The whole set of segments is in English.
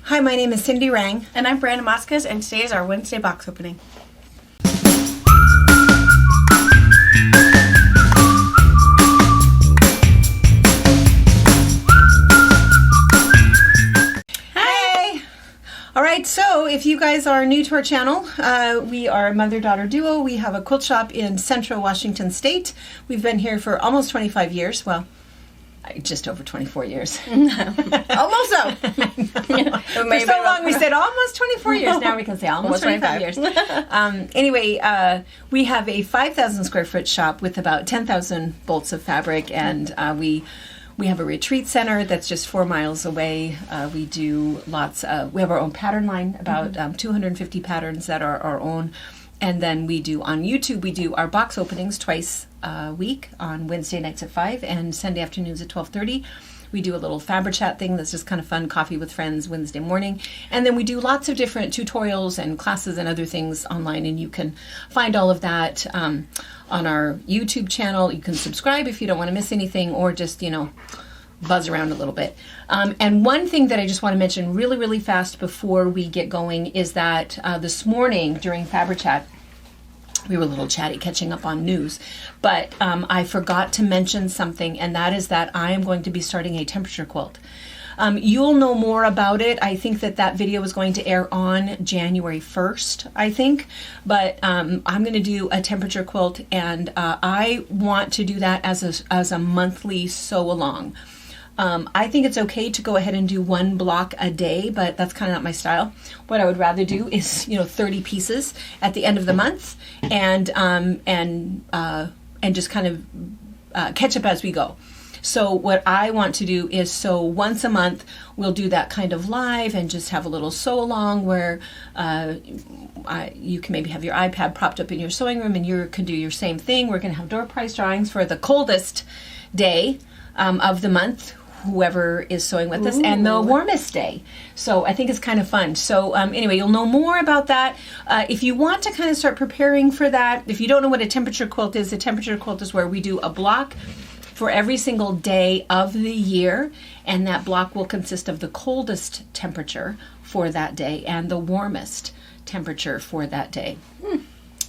Hi, my name is Cindy Rang. And I'm Brandon Moscas, and today is our Wednesday box opening. Hey! All right, so if you guys are new to our channel, we are a mother-daughter duo. We have a quilt shop in Central Washington State. We've been here for almost 25 years. Well, just over 24 years. Almost so. For so long we said almost 24 years. Now we can say almost 25 years. Anyway, we have a 5,000 square foot shop with about 10,000 bolts of fabric, and we have a retreat center that's just 4 miles away. We do we have our own pattern line, about 250 patterns that are our own. And then we do on YouTube, we do our box openings twice a week on Wednesday nights at 5 and Sunday afternoons at 12:30. We do a little Fabri-Chat thing that's just kind of fun, coffee with friends Wednesday morning. And then we do lots of different tutorials and classes and other things online. And you can find all of that on our YouTube channel. You can subscribe if you don't want to miss anything, or just, buzz around a little bit. And one thing that I just want to mention really, really fast before we get going is that this morning during Fabri-Chat, we were a little chatty catching up on news, but I forgot to mention something, and that is that I am going to be starting a temperature quilt. You'll know more about it. I think that video is going to air on January 1st, I think. But I'm going to do a temperature quilt, and I want to do that as a monthly sew-along. I think it's okay to go ahead and do one block a day, but that's kind of not my style. What I would rather do is, 30 pieces at the end of the month, and just kind of catch up as we go. So what I want to do is, once a month, we'll do that kind of live and just have a little sew along where you can maybe have your iPad propped up in your sewing room and you can do your same thing. We're going to have door price drawings for the coldest day of the month, whoever is sewing with us, and the warmest day. So I think it's kind of fun. So anyway, you'll know more about that. If you want to kind of start preparing for that, if you don't know what a temperature quilt is, a temperature quilt is where we do a block for every single day of the year, and that block will consist of the coldest temperature for that day and the warmest temperature for that day.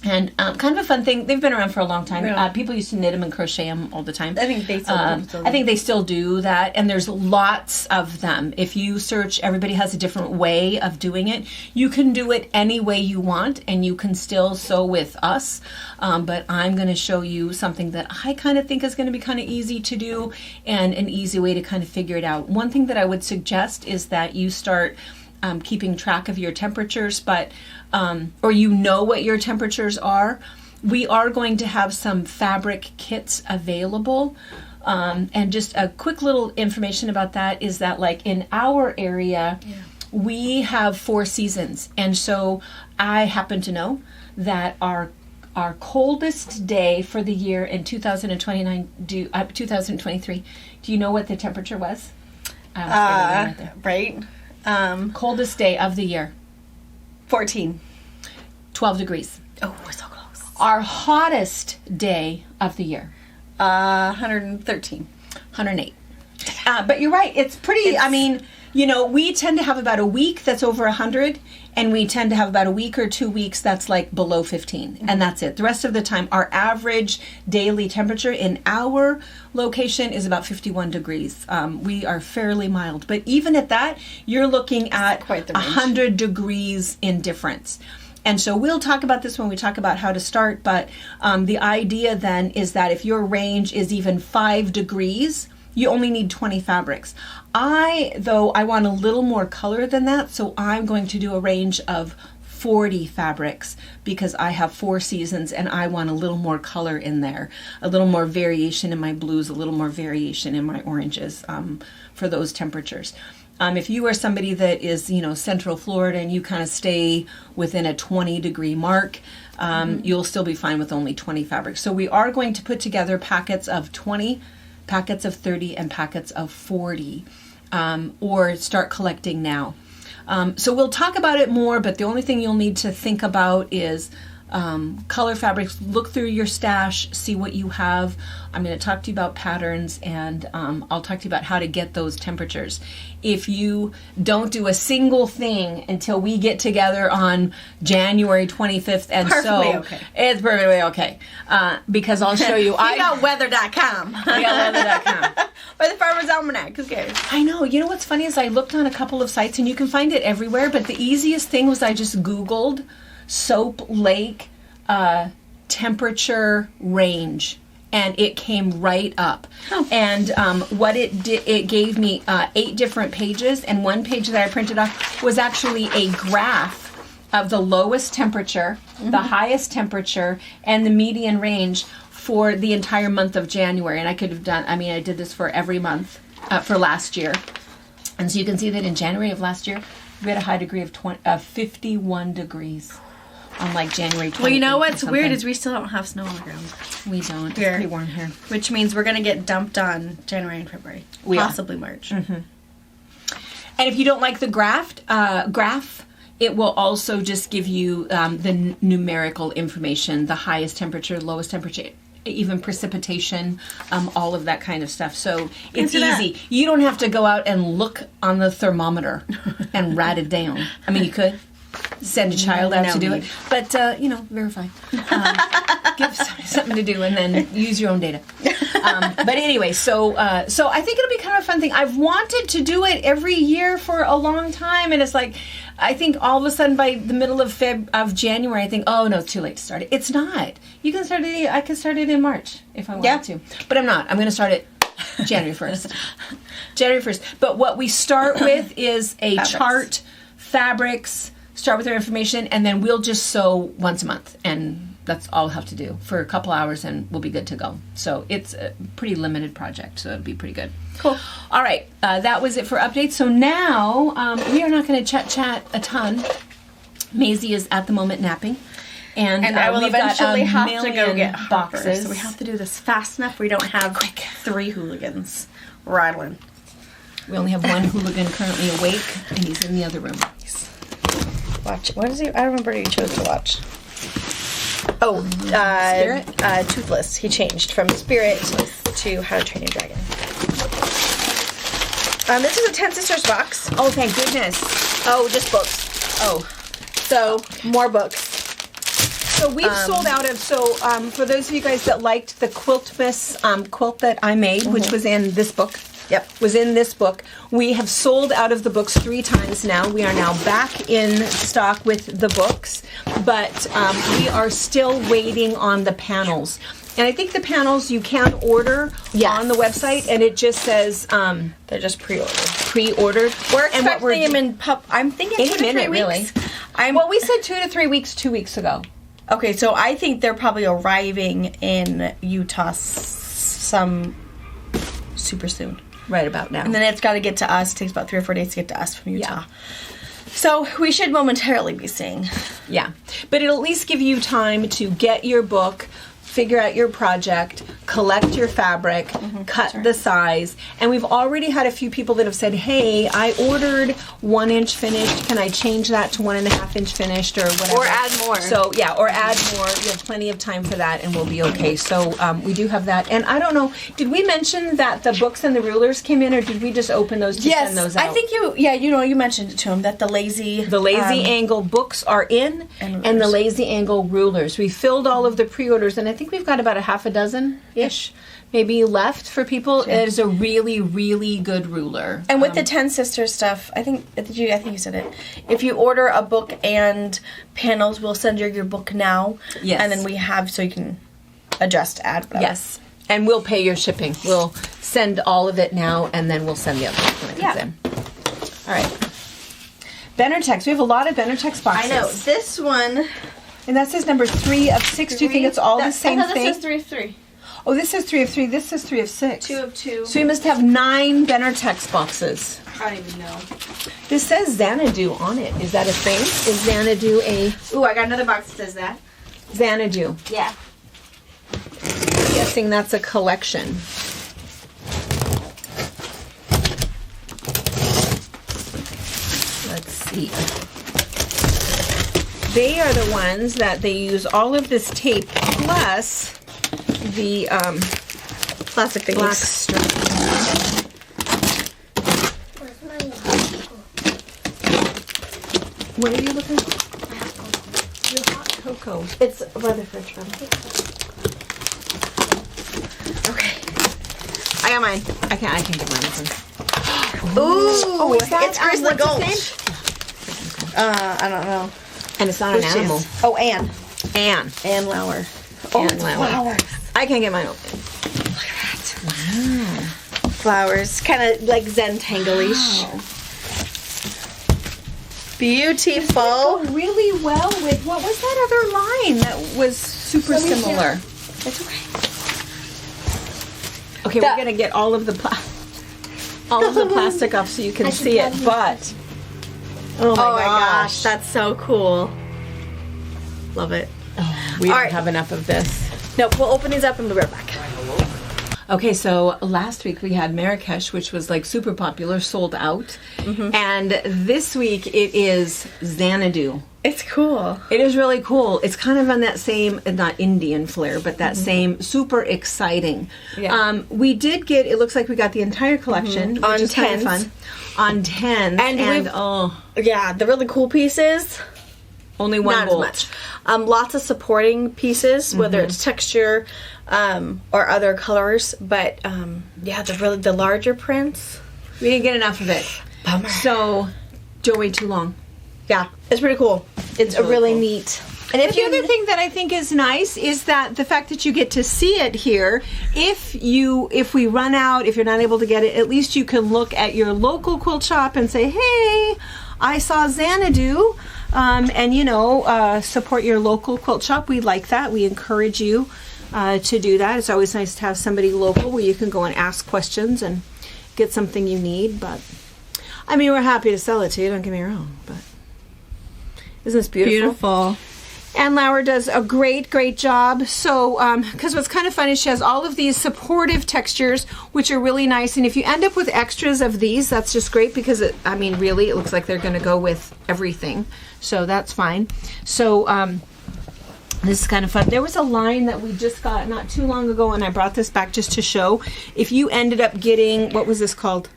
And kind of a fun thing. They've been around for a long time. Yeah. People used to knit them and crochet them all the time. I think they still do. I think they still do that, and there's lots of them. If you search, everybody has a different way of doing it. You can do it any way you want, and you can still sew with us. But I'm going to show you something that I kind of think is going to be kind of easy to do, and an easy way to kind of figure it out. One thing that I would suggest is that you start keeping track of your temperatures, or what your temperatures are. We are going to have some fabric kits available. And just a quick little information about that is that, like, in our area, we have 4 seasons. And so I happen to know that our coldest day for the year in 2023, do you know what the temperature was? Right. Coldest day of the year. 14. 12 degrees. Oh, we're so close. Our hottest day of the year. 113. 108. But you're right. It's pretty, we tend to have about a week that's over 100, and we tend to have about a week or 2 weeks that's like below 15, and that's it. The rest of the time, our average daily temperature in our location is about 51 degrees. We are fairly mild, but even at that, you're looking at quite the range. 100 degrees in difference. And so we'll talk about this when we talk about how to start, but the idea then is that if your range is even 5 degrees, you only need 20 fabrics. I want a little more color than that, so I'm going to do a range of 40 fabrics because I have 4 seasons and I want a little more color in there, a little more variation in my blues, a little more variation in my oranges for those temperatures. If you are somebody that is, Central Florida and you kind of stay within a 20 degree mark, you'll still be fine with only 20 fabrics. So we are going to put together packets of 20, packets of 30, and packets of 40, or start collecting now. So we'll talk about it more, but the only thing you'll need to think about is color fabrics. Look through your stash, see what you have. I'm going to talk to you about patterns, and I'll talk to you about how to get those temperatures. If you don't do a single thing until we get together on January 25th, and it's perfectly okay, because I'll show you. I got weather.com. I got weather.com. Or the Farmer's Almanac, who cares? I know. You know what's funny is I looked on a couple of sites, and you can find it everywhere, but the easiest thing was I just Googled Soap Lake temperature range, and it came right up. And what it did, it gave me 8 different pages, and one page that I printed off was actually a graph of the lowest temperature, the highest temperature, and the median range for the entire month of January. And I could have done, I did this for every month for last year. And so you can see that in January of last year, we had a high degree of 51 degrees. On like January 20th. Well, you know what's weird is we still don't have snow on the ground. We don't. It's Here. pretty warm here. Which means we're going to get dumped on January and February. Possibly March. Mm-hmm. And if you don't like the graph, it will also just give you the numerical information, the highest temperature, lowest temperature, even precipitation, all of that kind of stuff. So it's easy. You don't have to go out and look on the thermometer and write it down. I mean, you could. Send a child out to do it, but verify. Give something to do, and then use your own data. But anyway, so I think it'll be kind of a fun thing. I've wanted to do it every year for a long time, and it's like I think all of a sudden by the middle of January, I think, oh no, it's too late to start it. It's not. You can start it. I can start it in March if I want to, but I'm not. I'm going to start it January 1st. January 1st. But what we start with is a chart, fabrics. Start with their information, and then we'll just sew once a month, and that's all we'll have to do for a couple hours, and we'll be good to go. So it's a pretty limited project, so it'll be pretty good. Cool. All right, that was it for updates. So now we are not going to chat a ton. Maisie is at the moment napping, and I will eventually have to go get boxes. Hopper, so we have to do this fast enough. We don't have 3 hooligans rattling. We only have one hooligan currently awake, and he's in the other room. Watch. What is he? I don't remember what he chose to watch. Oh, Spirit? Toothless. He changed from Spirit to How to Train Your Dragon. This is a 10 Sisters box. Oh, thank goodness. Oh, just books. Oh. So, more books. So we've sold out of, for those of you guys that liked the Quiltmas quilt that I made, which was in this book. Yep. Was in this book. We have sold out of the books 3 times now. We are now back in stock with the books, but we are still waiting on the panels. And I think the panels you can order on the website, and it just says they're just pre-ordered. Pre-ordered. We're expecting them in I'm thinking any 2 to 3 minute, weeks. Really. Well, we said 2 to 3 weeks 2 weeks ago. Okay, so I think they're probably arriving in Utah some super soon. Right about now. And then it's got to get to us. It takes about 3 or 4 days to get to us from Utah. Yeah. So we should momentarily be seeing. Yeah. But it'll at least give you time to get your book, figure out your project, collect your fabric, cut the size. And we've already had a few people that have said, hey, I ordered 1 inch finished. Can I change that to 1.5 inch finished or whatever? Or add more. So, yeah, or add more. You have plenty of time for that and we'll be okay. So we do have that. And I don't know, did we mention that the books and the rulers came in or did we just open those to send those out? I think you mentioned it to him that the lazy angle books are in and the lazy angle rulers. We filled all of the pre-orders and I think we've got about a half a dozen-ish maybe left for people. It is a really, really good ruler. And with the 10 Sisters stuff, I think you said it. If you order a book and panels, we'll send you your book now. Yes. And then we have, so you can adjust, add, whatever. Yes. And we'll pay your shipping. We'll send all of it now, and then we'll send the other when it comes in. All right. Benertex. We have a lot of Benertex boxes. I know. This one... And that says number 3 of 6. Do you think it's all the same thing? This says 3 of 3. Oh, this says 3 of 3. This says 3 of 6. 2 of 2. So we must have 9 Benertex boxes. I don't even know. This says Xanadu on it. Is that a thing? Is Xanadu a... Ooh, I got another box that says that. Xanadu. Yeah. I'm guessing that's a collection. Let's see. they are the ones that they use all of this tape plus the Plastic things. black strip. What are you looking for? Your hot cocoa. It's by the fridge. Okay. I got mine. I can't get mine open. Ooh, is that, it's Grizzly what's Gulch. his I don't know. And it's not an animal. Oh, Anne. Anne. Anne Lauer. Anne Lauer. Flowers. I can't get mine open. Look at that. Wow. Flowers. Kind of like Zentangle-ish. Wow. Beautiful. Go really well with, what was that other line that was super similar? It's okay. Okay, we're gonna get all of the plastic off so you can see it, but Oh my gosh, that's so cool. Love it. we don't right. have enough of this. Nope, we'll open these up and we'll be right back. Okay, so last week we had Marrakesh, which was like super popular, sold out. And this week it is Xanadu. It's cool. It is really cool. It's kind of on that same, not Indian flair, but that same super exciting. Yeah. We did get, it looks like we got the entire collection, which On is kind of 10s. fun. On 10s. And we've- Yeah, the really cool pieces, only one not bolt. as much. Lots of supporting pieces, whether it's texture or other colors. But yeah, the larger prints. We didn't get enough of it. Bummer. So, don't wait too long. Yeah, it's pretty cool. It's really really cool. neat. And the other thing that I think is nice is that the fact that you get to see it here, if we run out, if you're not able to get it, at least you can look at your local quilt shop and say, hey, I saw Xanadu, and support your local quilt shop. We like that. We encourage you to do that. It's always nice to have somebody local where you can go and ask questions and get something you need. But I mean, we're happy to sell it to you, don't get me wrong, but isn't this beautiful? Anne Lauer does a great job. So, because what's kind of fun is she has all of these supportive textures, which are really nice. And if you end up with extras of these, that's just great because, really, it looks like they're going to go with everything. So that's fine. So, this is kind of fun. There was a line that we just got not too long ago, and I brought this back just to show. If you ended up getting, what was this called?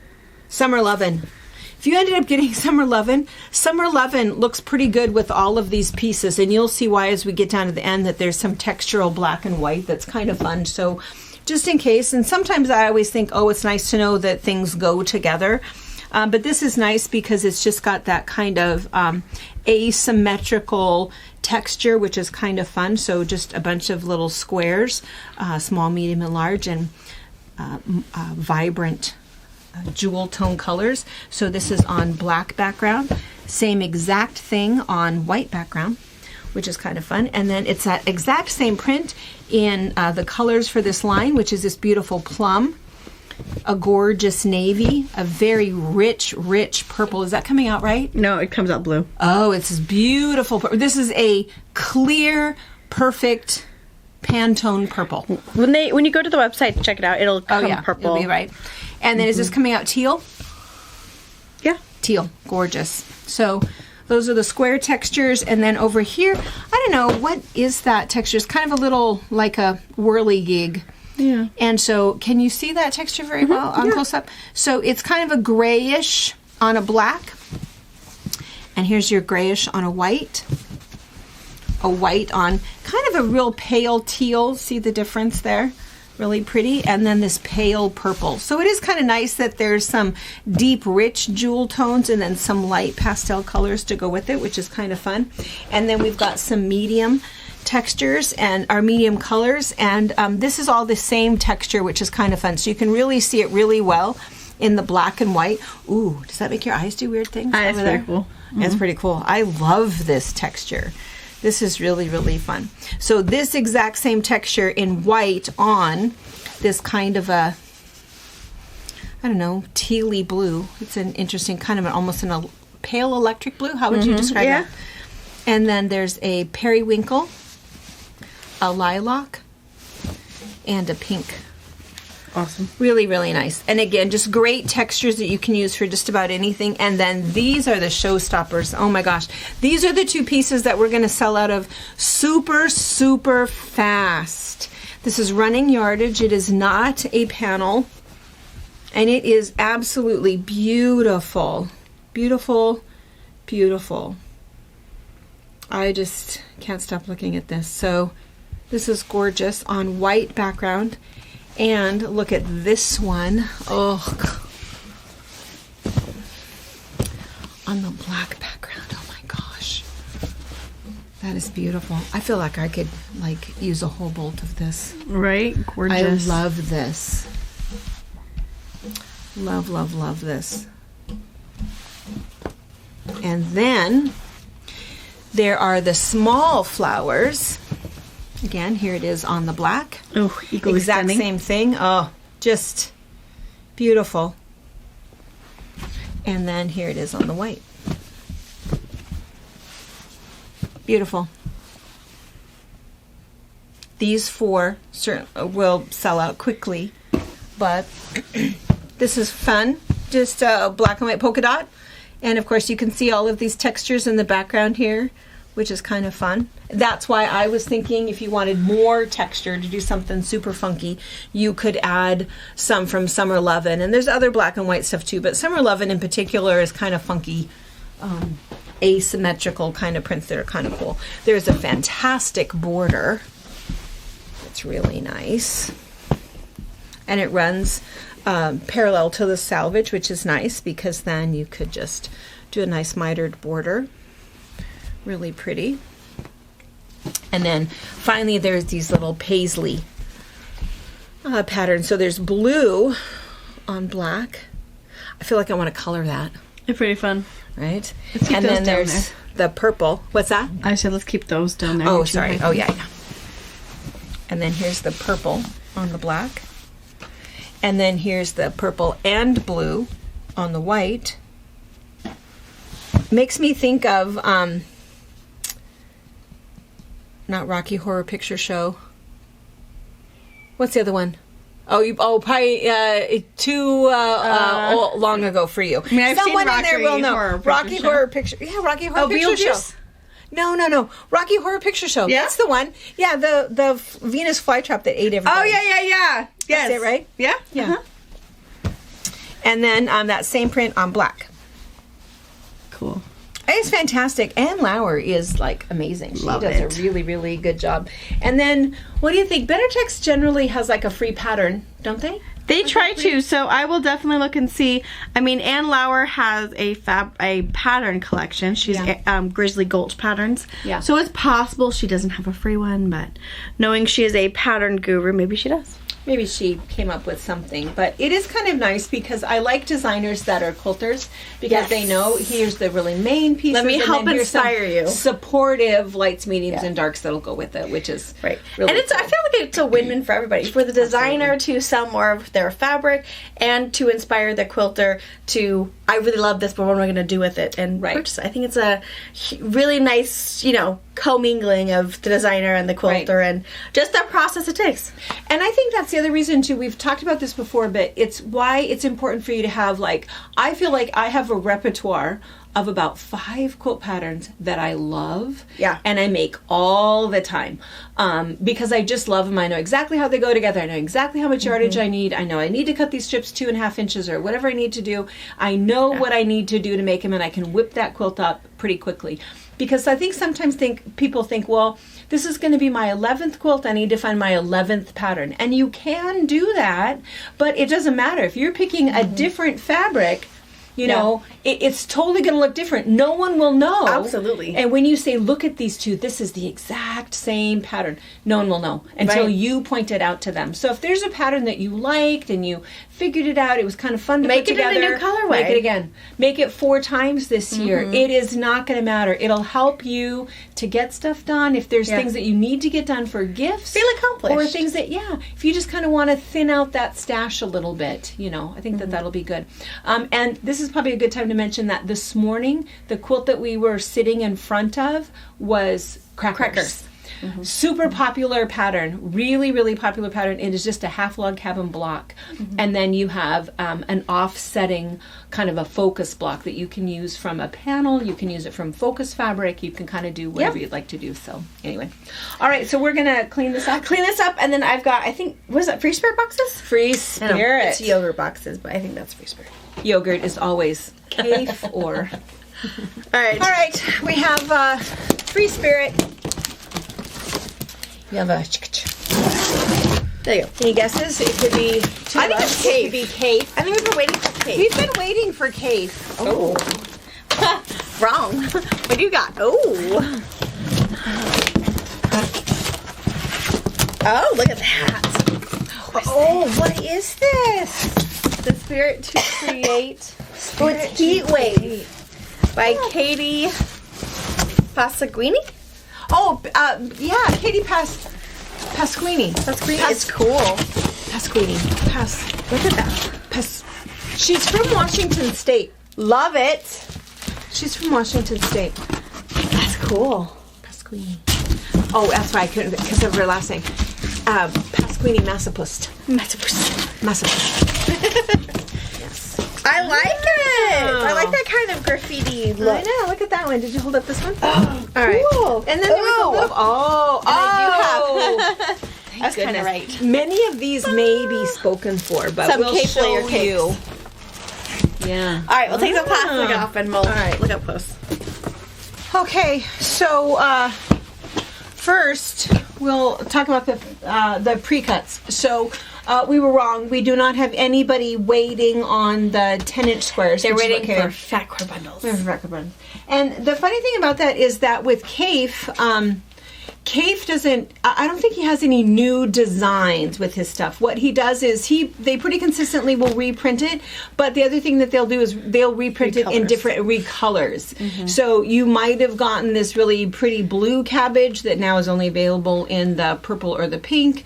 Summer Lovin'. If you ended up getting Summer Lovin' looks pretty good with all of these pieces, and you'll see why as we get down to the end that there's some textural black and white that's kind of fun. So just in case, and sometimes I always think, oh, it's nice to know that things go together. But this is nice because it's just got that kind of asymmetrical texture, which is kind of fun. So just a bunch of little squares, small, medium, and large, and vibrant jewel tone colors. So this is on black background, same exact thing on white background, which is kind of fun. And then it's that exact same print in the colors for this line, which is this beautiful plum, a gorgeous navy, a very rich purple. Is that coming out right? No, it comes out blue. Oh, it's this beautiful this is a clear, perfect Pantone purple. When you go to the website to check it out, it'll come purple. It'll be right. And then is this coming out teal? Yeah. Teal. Gorgeous. So those are the square textures. And then over here, I don't know, what is that texture? It's kind of a little like a whirligig. Yeah. And so can you see that texture very well on close up? So it's kind of a grayish on a black. And here's your grayish on a white. A white on kind of a real pale teal. See the difference there? Really pretty. And then this pale purple. So it is kind of nice that there's some deep, rich jewel tones and then some light pastel colors to go with it, which is kind of fun. And then we've got some medium textures and our medium colors. And this is all the same texture, which is kind of fun. So you can really see it really well in the black and white. Ooh, does that make your eyes do weird things? That's pretty cool. It's pretty cool. I love this texture. This is really fun. So this exact same texture in white on this kind of a, I don't know, tealy blue. It's an interesting kind of almost a pale electric blue. How would you describe that? And then there's a periwinkle, a lilac, and a pink. Awesome. Really, really nice. And again, just great textures that you can use for just about anything. And then these are the showstoppers. Oh my gosh. These are the 2 pieces that we're going to sell out of super, super fast. This is running yardage. It is not a panel. And it is absolutely beautiful. Beautiful, beautiful. I just can't stop looking at this. So this is gorgeous on white background. And look at this one. Oh, on the black background. Oh my gosh. That is beautiful. I feel like I could use a whole bolt of this. Right? Gorgeous. I love this. Love, love, love this. And then there are the small flowers. Again, here it is on the black. Oh, equally exact stunning. same thing. Oh, just beautiful. And then here it is on the white. Beautiful. These 4 will sell out quickly, but this is fun. Just a black and white polka dot. And of course you can see all of these textures in the background here, which is kind of fun. That's why I was thinking if you wanted more texture to do something super funky, you could add some from Summer Lovin'. And there's other black and white stuff too, but Summer Lovin' in particular is kind of funky, asymmetrical kind of prints that are kind of cool. There's a fantastic border. It's really nice. And it runs parallel to the selvage, which is nice because then you could just do a nice mitered border. Really pretty. And then finally there's these little paisley patterns. So there's blue on black. I feel like I want to color that. They're pretty fun. Right? Let's keep And those then down there's there. the purple. What's that? I said let's keep those down there. Oh, sorry. Oh, yeah. And then here's the purple on the black. And then here's the purple and blue on the white. Makes me think of, not Rocky Horror Picture Show. What's the other one? Probably too long ago for you. I mean, I've Someone seen Rocky in there will know. Horror Rocky Picture Horror Picture. Yeah, Rocky Horror Picture Show. Beetlejuice? No. Rocky Horror Picture Show. Yeah? That's the one. Yeah, the Venus flytrap that ate everybody. Oh, yeah. Yes. That's it, right? Yeah? Yeah. Uh-huh. And then that same print on black. Cool. It's fantastic. Anne Lauer is amazing. She Love does it. a really, really good job. And then, what do you think? Better Text generally has a free pattern, don't they? They try to, so I will definitely look and see. I mean, Anne Lauer has a pattern collection. She's Grizzly Gulch patterns. Yeah. So it's possible she doesn't have a free one, but knowing she is a pattern guru, maybe she does. Maybe she came up with something, but it is kind of nice because I like designers that are quilters because they know here's the really main pieces. Let me and help then here's some inspire you. Supportive lights, mediums, and darks that'll go with it, which is Right. really And it's, cool. I feel like it's a win-win for everybody. For the designer to sell more of their fabric and to inspire the quilter to, I really love this, but what am I going to do with it? And purchase it. I think it's a really nice, commingling of the designer and the quilter and just that process it takes. And I think that's the other reason too. We've talked about this before, but it's why it's important for you to have I feel like I have a repertoire of about 5 quilt patterns that I love. Yeah. And I make all the time. Because I just love them. I know exactly how they go together. I know exactly how much yardage I need. I know I need to cut these strips 2.5 inches or whatever I need to do. I know what I need to do to make them, and I can whip that quilt up pretty quickly. Because I think sometimes people think, well, this is going to be my 11th quilt. I need to find my 11th pattern. And you can do that, but it doesn't matter. If you're picking a different fabric, it's totally going to look different. No one will know. Absolutely. And when you say, look at these two, this is the exact same pattern, no one will know until you point it out to them. So if there's a pattern that you liked and you figured it out, it was kind of fun to Make put it in a together. new colorway. Make it again. Make it 4 times this year. It is not going to matter. It'll help you to get stuff done. If there's things that you need to get done for gifts. Feel accomplished. Or things that, if you just kind of want to thin out that stash a little bit, I think that'll be good. And this is probably a good time to mention that this morning, the quilt that we were sitting in front of was crackers. Super popular pattern, really, really popular pattern. It is just a half log cabin block. And then you have an offsetting kind of a focus block that you can use from a panel. You can use it from focus fabric. You can kind of do whatever you'd like to do. So anyway. All right, so we're going to clean this up. And then I've got, I think, what is that, Free Spirit boxes? Free Spirit. It's yogurt boxes, but I think that's Free Spirit. Yogurt is always Kaffe or... All right, we have Free Spirit. You have a... There you go. Any guesses? It could be... I think it's Kaffe. It could be Kaffe. I think we've been waiting for Kaffe. We've been waiting for Kaffe. Oh. Wrong. What do you got? Oh. Oh, look at that. Oh, what is this? The Spirit to Create. Oh, it's Heat Wave by Katie Pasquini. Oh, yeah, Katie Pasquini. It's cool. Pasquini. Look at that. She's from Washington State. Love it. She's from Washington State. That's cool. Pasquini. Oh, that's why I couldn't, because of her last name. Pasquini Massapust. Yes. I like it. I like that kind of graffiti look. I know. Look at that one. Did you hold up this one? Oh, all right. Cool. And then there was a little. I do have. That's kind of right. Many of these may be spoken for, but some we'll Kaffe show layer cakes. you. Yeah. All right. We'll take some plastic off and we'll look up close. Okay. So first we'll talk about the pre-cuts. So. We were wrong. We do not have anybody waiting on the 10-inch squares. They're waiting for fat core bundles. And the funny thing about that is that with Kaffe, Kaffe doesn't, I don't think he has any new designs with his stuff. What he does is they pretty consistently will reprint it, but the other thing that they'll do is they'll reprint it in different recolors. So you might have gotten this really pretty blue cabbage that now is only available in the purple or the pink.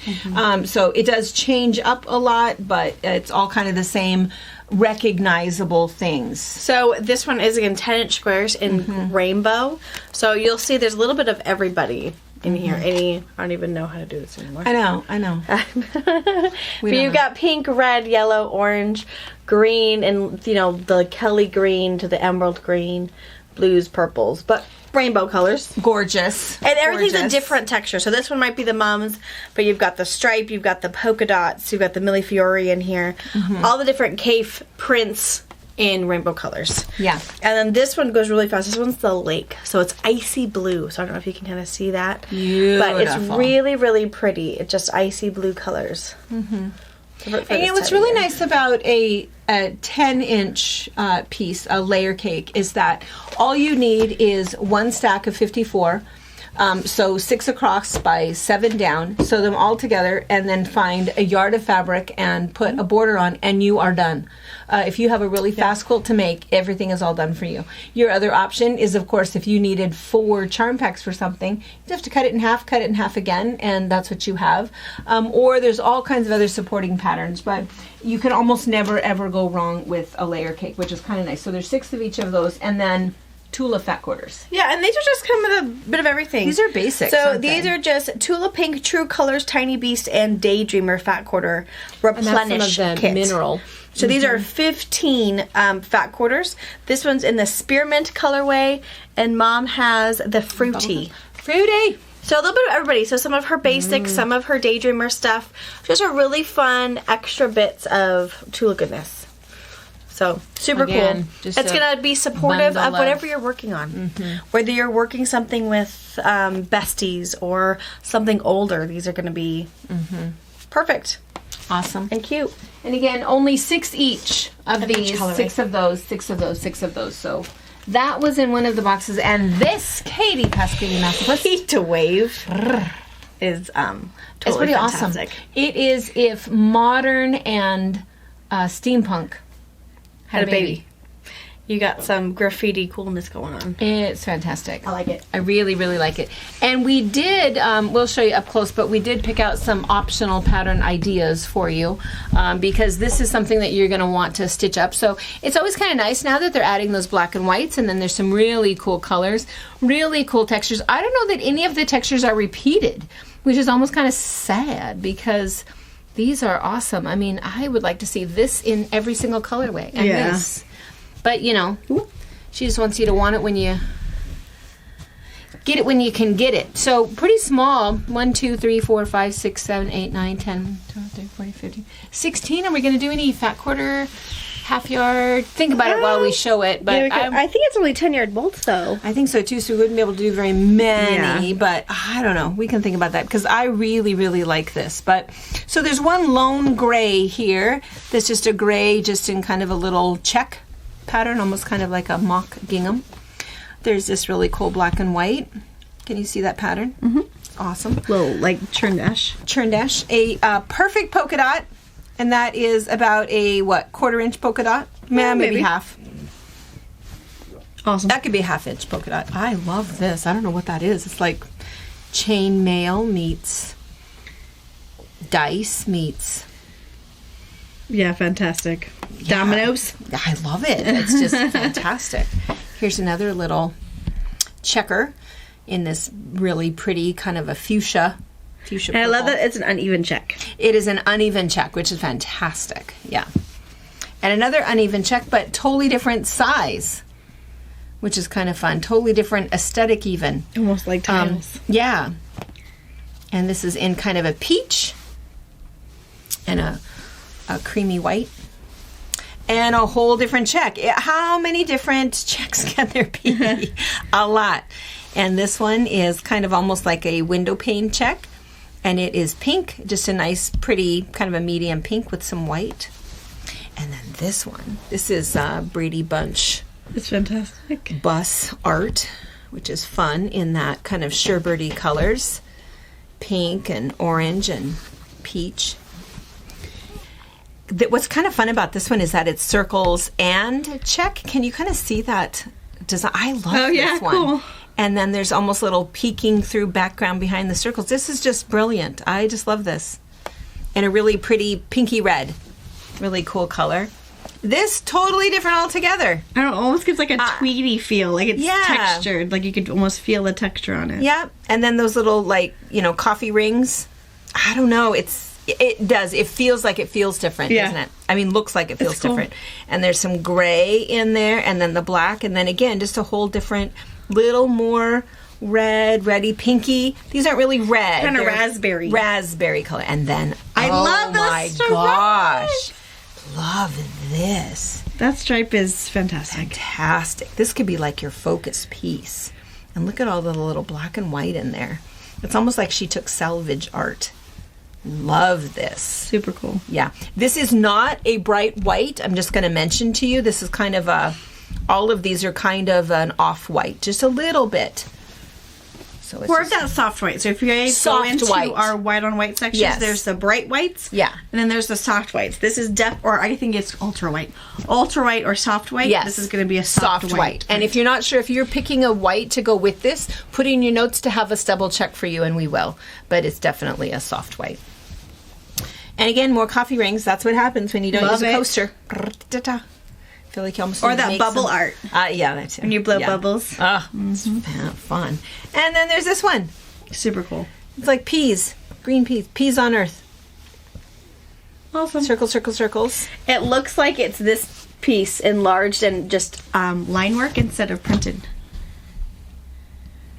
So it does change up a lot, but it's all kind of the same recognizable things. So this one is again 10-inch squares in rainbow. So you'll see there's a little bit of everybody in here. I don't even know how to do this anymore. I know. But you've got pink, red, yellow, orange, green, and the Kelly green to the emerald green, blues, purples, but rainbow colors. Gorgeous. And everything's a different texture. So this one might be the mums, but you've got the stripe, you've got the polka dots, you've got the Millefiori in here. All the different Kaffe prints in rainbow colors. Yeah. And then this one goes really fast. This one's the lake. So it's icy blue. So I don't know if you can kind of see that. Beautiful. But it's really, really pretty. It's just icy blue colors. And what's really nice about a 10-inch piece, a layer cake, is that all you need is one stack of 54. So 6 across by 7 down, sew them all together, and then find a yard of fabric and put a border on, and you are done. If you have a really fast quilt to make, everything is all done for you. Your other option is, of course, if you needed 4 charm packs for something, you have to cut it in half again, and that's what you have. Or there's all kinds of other supporting patterns, but you can almost never, ever go wrong with a layer cake, which is kind of nice. So there's 6 of each of those, and then Tula fat quarters. Yeah, and these are just come with a bit of everything. These are basics. So these are just Tula Pink, True Colors, Tiny Beast, and Daydreamer fat quarter replenish kit. Mineral. So these are 15 fat quarters. This one's in the spearmint colorway, and Mom has the fruity. So a little bit of everybody. So some of her basics, some of her Daydreamer stuff. Just a really fun extra bits of Tula goodness. So, super cool. It's going to be supportive of whatever you're working on. Whether you're working something with besties or something older, these are going to be perfect. Awesome. And cute. And again, only 6 each of these. 6 of those, 6 of those, 6 of those. So that was in one of the boxes. And this Katie Pasquini Massapust Heat to Wave is totally it's pretty fantastic. Awesome. It is if modern and steampunk had a baby. you got some graffiti coolness going on. It's fantastic. I like it. I really, really like it. And we did, we'll show you up close, but we did pick out some optional pattern ideas for you because this is something that you're going to want to stitch up. So it's always kind of nice now that they're adding those black and whites, and then there's some really cool colors, really cool textures. I don't know that any of the textures are repeated, which is almost kind of sad because these are awesome. I mean, I would like to see this in every single colorway. And this. But, you know, she just wants you to want it when you get it when you can get it. So pretty small. 1, 2, 3, 4, 5, 6, 7, 8, 9, 10, 12, 13, 14, 15, 16. Are we going to do any fat quarter, half yard? Think about it while we show it. But yeah, I think it's only 10-yard bolts, though. I think so, too. So we wouldn't be able to do very many. Yeah. But I don't know. We can think about that because I really, really like this. But so there's one lone gray here. That's just a gray just in kind of a little check pattern, almost kind of like a mock gingham. There's this really cool black and white. Can you see that pattern? Mm-hmm. Awesome. Little like churn dash. Churn dash. A perfect polka dot, and that is about a what, 1/4 inch polka dot? Maybe half. Awesome. That could be a 1/2 inch polka dot. I love this. I don't know what that is. It's like chain mail meets dice meets. Yeah, fantastic. Yeah. Dominoes. I love it. It's just fantastic. Here's another little checker in this really pretty kind of a fuchsia And I love that it's an uneven check. It is an uneven check, which is fantastic. Yeah. And another uneven check, but totally different size, which is kind of fun. Totally different aesthetic even. Almost like tiles. Yeah. And this is in kind of a peach and a creamy white. And a whole different check. How many different checks can there be? A lot. And this one is kind of almost like a window pane check. And it is pink, just a nice, pretty, kind of a medium pink with some white. And then this one. This is Brady Bunch. It's fantastic. Bus art, which is fun in that kind of sherbety colors. Pink and orange and peach. What's kind of fun about this one is that it's circles and check. Can you kind of see that design? I love this one. Cool. And then there's almost little peeking through background behind the circles. This is just brilliant. I just love this. And a really pretty pinky red. Really cool color. This totally different altogether. I don't know, almost gives like a tweedy feel. Like it's textured. Like you could almost feel the texture on it. Yeah. And then those little like, coffee rings. I don't know. It does. It feels like it feels different, doesn't it? I mean, looks like it feels different. And there's some gray in there, and then the black, and then again, just a whole different, little more red, reddy, pinky. These aren't really red. Kind of raspberry. Raspberry color. And then, I love this. Oh my gosh. Love this. That stripe is fantastic. Fantastic. This could be like your focus piece. And look at all the little black and white in there. It's almost like she took salvage art. Love this. Super cool. Yeah. This is not a bright white. I'm just going to mention to you, this is kind of all of these are kind of an off-white, just a little bit. So it's or that soft white. So if you guys go into our white on white sections, there's the bright whites. Yeah. And then there's the soft whites. This is or I think it's ultra white. Ultra white or soft white. Yes. This is going to be a soft white. And if you're not sure if you're picking a white to go with this, put in your notes to have us double check for you, and we will. But it's definitely a soft white. And again, more coffee rings. That's what happens when you don't use a coaster. I feel like you almost or that bubble art. Yeah, that's it. When you blow bubbles. Oh, it's fun. And then there's this one. Super cool. It's like peas. Green peas. Peas on earth. Awesome. Circles, circles, circles. It looks like it's this piece enlarged and just line work instead of printed.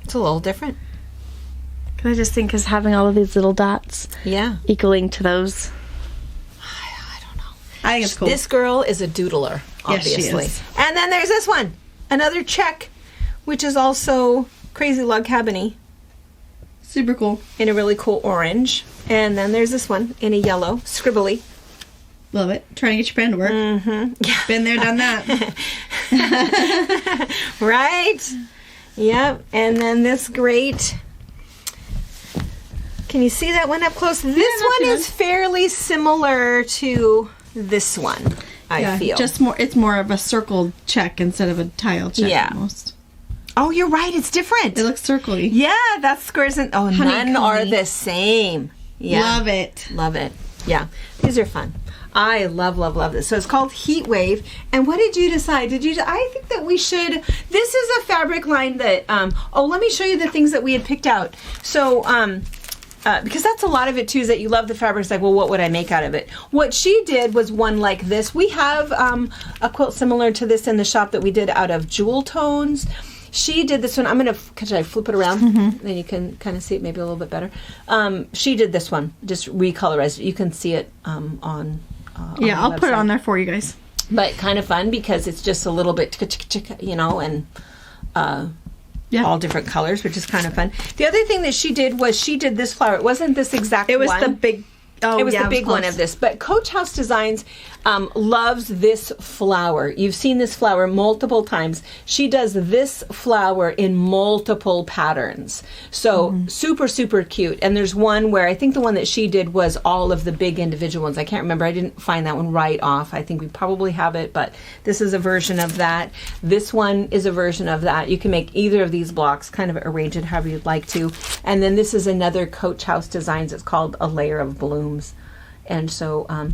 It's a little different. I just think because having all of these little dots equaling to those. I don't know. I think it's cool. This girl is a doodler, obviously. Yes, she is. And then there's this one. Another check, which is also Crazy Lug Cabin-y. Super cool. In a really cool orange. And then there's this one in a yellow, scribbly. Love it. Trying to get your pen to work. Mm-hmm. Yeah. Been there, done that. Right? Yep. And then this great... Can you see that one up close? This one is fairly similar to this one. I feel. Just more. It's more of a circled check instead of a tile check almost. Oh, you're right. It's different. It looks circly. Yeah, that's squares and none are the same. Yeah. Love it. Love it. Yeah. These are fun. I love, love, love this. So it's called Heat Wave. And what did you decide? I think that we should, this is a fabric line that, let me show you the things that we had picked out. So, because that's a lot of it too, is that you love the fabric. It's like, well, what would I make out of it? What she did was one like this. We have a quilt similar to this in the shop that we did out of Jewel Tones. She did this one. I'm going to, should I flip it around? Then you can kind of see it maybe a little bit better. She did this one, just recolorized it. You can see it on I'll put it on there for you guys. But kind of fun because it's just a little bit, and all different colors, which is kind of fun. The other thing that she did was she did this flower. It wasn't this exact one. It was the big... Oh, it was the big one of this. But Coach House Designs loves this flower. You've seen this flower multiple times. She does this flower in multiple patterns. So super, super cute. And there's one where I think the one that she did was all of the big individual ones. I can't remember. I didn't find that one right off. I think we probably have it, but this is a version of that. This one is a version of that. You can make either of these blocks, kind of arrange it however you'd like to. And then this is another Coach House Designs. It's called A Layer of Blooms. And so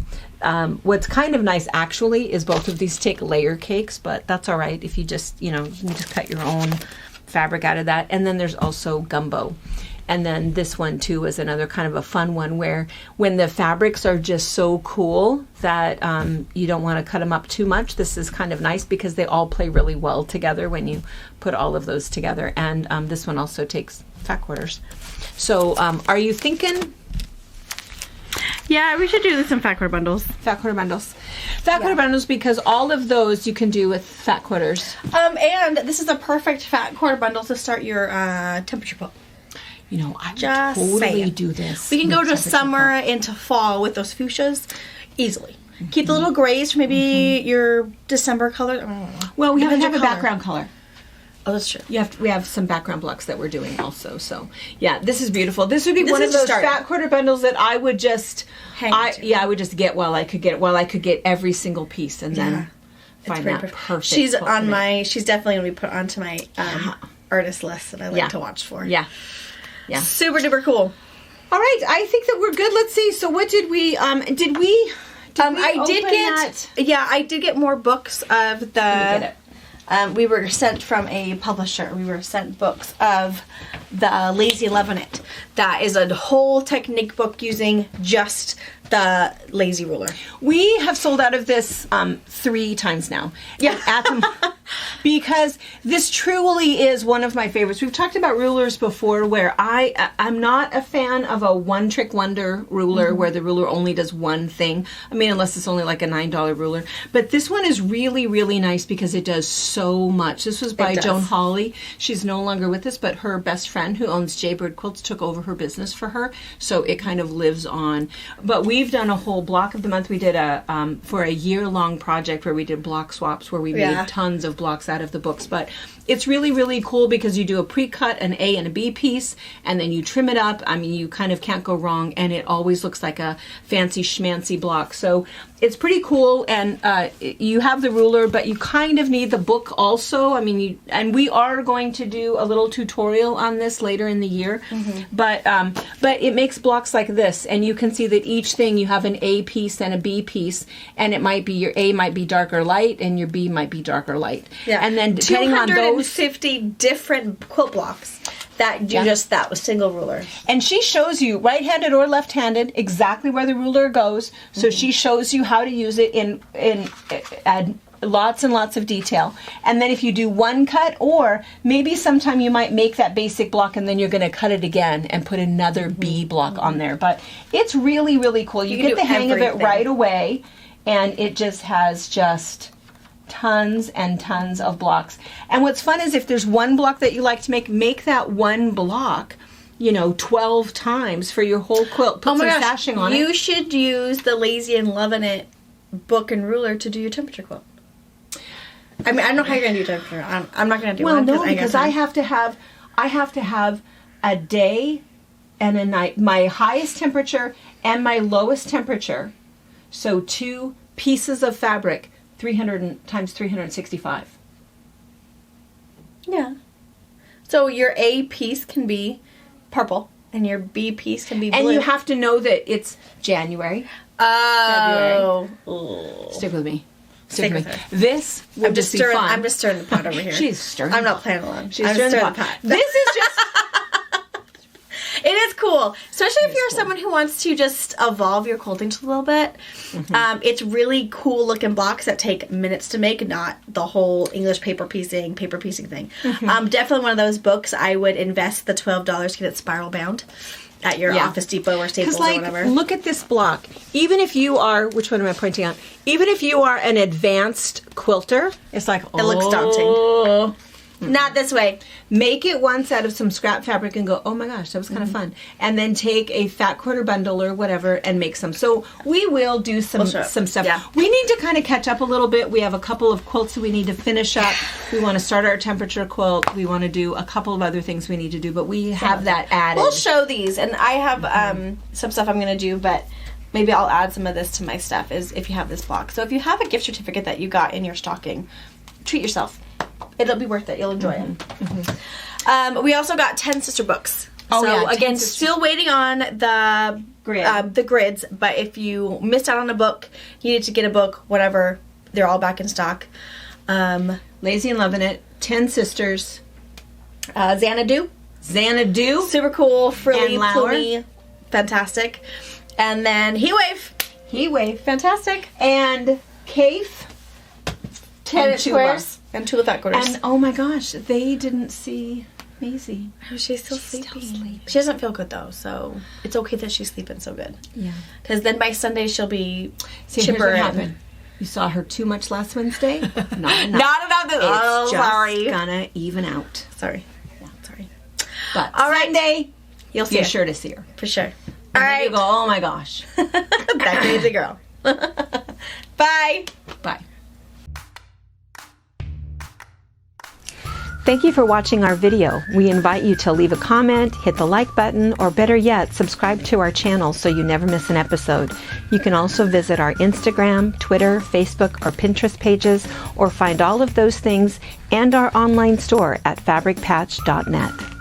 what's kind of nice actually is both of these take layer cakes, but that's all right if you just, you can just cut your own fabric out of that. And then there's also gumbo. And then this one too is another kind of a fun one where when the fabrics are just so cool that you don't want to cut them up too much, this is kind of nice because they all play really well together when you put all of those together. And this one also takes fat quarters. So are you thinking... Yeah, we should do this in fat quarter bundles. Fat quarter bundles. Fat quarter bundles because all of those you can do with fat quarters. And this is a perfect fat quarter bundle to start your temperature quilt. I just totally do this. We can go to summer into fall with those fuchsias easily. Keep the little grays for maybe your December color. Well, we have to have a background color. Oh, that's true. We have some background blocks that we're doing also. So, yeah, this is beautiful. This would be one of those fat quarter bundles that I would just I would just get while I could get every single piece and then find that perfect. She's definitely going to be put onto my artist list that I like to watch for. Yeah. Yeah. Super duper cool. All right, I think that we're good. Let's see. So what did we I did get more books of the we were sent from a publisher. We were sent books of the Lazy 11-It. That is a whole technique book using just the lazy ruler. We have sold out of this 3 times now. Yeah. Because this truly is one of my favorites. We've talked about rulers before where I'm not a fan of a one-trick wonder ruler where the ruler only does one thing. I mean, unless it's only like a $9 ruler. But this one is really, really nice because it does so much. This was by Joan Hawley. She's no longer with us, but her best friend who owns Jaybird Quilts took over her business for her. So it kind of lives on. But we've done a whole block of the month. We did for a year-long project where we did block swaps where we made tons of blocks out of the books. But it's really, really cool because you do a pre-cut, an A and a B piece, and then you trim it up. I mean, you kind of can't go wrong, and it always looks like a fancy schmancy block. So it's pretty cool, and you have the ruler, but you kind of need the book also. I mean, and we are going to do a little tutorial on this later in the year, but it makes blocks like this, and you can see that each thing you have an A piece and a B piece, and it might be your A might be darker light, and your B might be darker light. Yeah. And then depending on those 250 different quilt blocks that do just that with single ruler. And she shows you right-handed or left-handed exactly where the ruler goes. So she shows you how to use it in lots and lots of detail. And then if you do one cut, or maybe sometime you might make that basic block and then you're going to cut it again and put another B block on there. But it's really, really cool. You get the hang of it right away, and it just has tons and tons of blocks. And what's fun is if there's one block that you like to make that one block 12 times for your whole quilt. Put some sashing on it. You should use the Lazy and 11-It book and ruler to do your temperature quilt. I mean, I don't know how you're going to do temperature. I'm not going to do one. Well, no, because I have to have a day and a night, my highest temperature and my lowest temperature. So 2 pieces of fabric, 300 times 365. Yeah. So your A piece can be purple, and your B piece can be blue. And you have to know that it's January. Oh. February. Stick with me. Stick with her. This would just be fun. I'm just stirring the pot over here. She's stirring. I'm not playing along. She's stirring the pot. This is just. It is cool, especially if you're someone who wants to just evolve your quilting just a little bit. It's really cool looking blocks that take minutes to make, not the whole English paper piecing thing. Definitely one of those books I would invest the $12 to get it spiral bound at your Office Depot or Staples or whatever. Look at this block. Even if you are, which one am I pointing out? Even if you are an advanced quilter, it's like, it looks daunting. Not this way. Make it once out of some scrap fabric and go, oh my gosh, that was kind of fun. And then take a fat quarter bundle or whatever and make some. So we will do some stuff. Yeah. We need to kind of catch up a little bit. We have a couple of quilts that we need to finish up. We want to start our temperature quilt. We want to do a couple of other things we need to do, but we have that added. We'll show these, and I have some stuff I'm going to do, but maybe I'll add some of this to my stuff is if you have this block. So if you have a gift certificate that you got in your stocking, treat yourself. It'll be worth it. You'll enjoy it. We also got 10 sister books. Oh, so yeah, again, still waiting on the grids. But if you missed out on a book, you need to get a book. Whatever, they're all back in stock. Lazy and Loving It. 10 Sisters. Xanadu, super cool. Frilly, plumy, fantastic. And then Heatwave, fantastic. And Kaif. 10 squares. And two fat quarters. And oh my gosh, they didn't see Maisie. Oh, she's still sleeping. She doesn't feel good though, so it's okay that she's sleeping so good. Yeah. Because then by Sunday she'll be chipper. Here's what happened. You saw her too much last Wednesday. Not enough. Not enough. It's just gonna even out. Sorry. Yeah, sorry. But all right, Sunday, you'll see. Be sure to see her for sure. And all right. You go. Oh my gosh. That crazy girl. Bye. Bye. Thank you for watching our video. We invite you to leave a comment, hit the like button, or better yet, subscribe to our channel so you never miss an episode. You can also visit our Instagram, Twitter, Facebook, or Pinterest pages, or find all of those things and our online store at fabricpatch.net.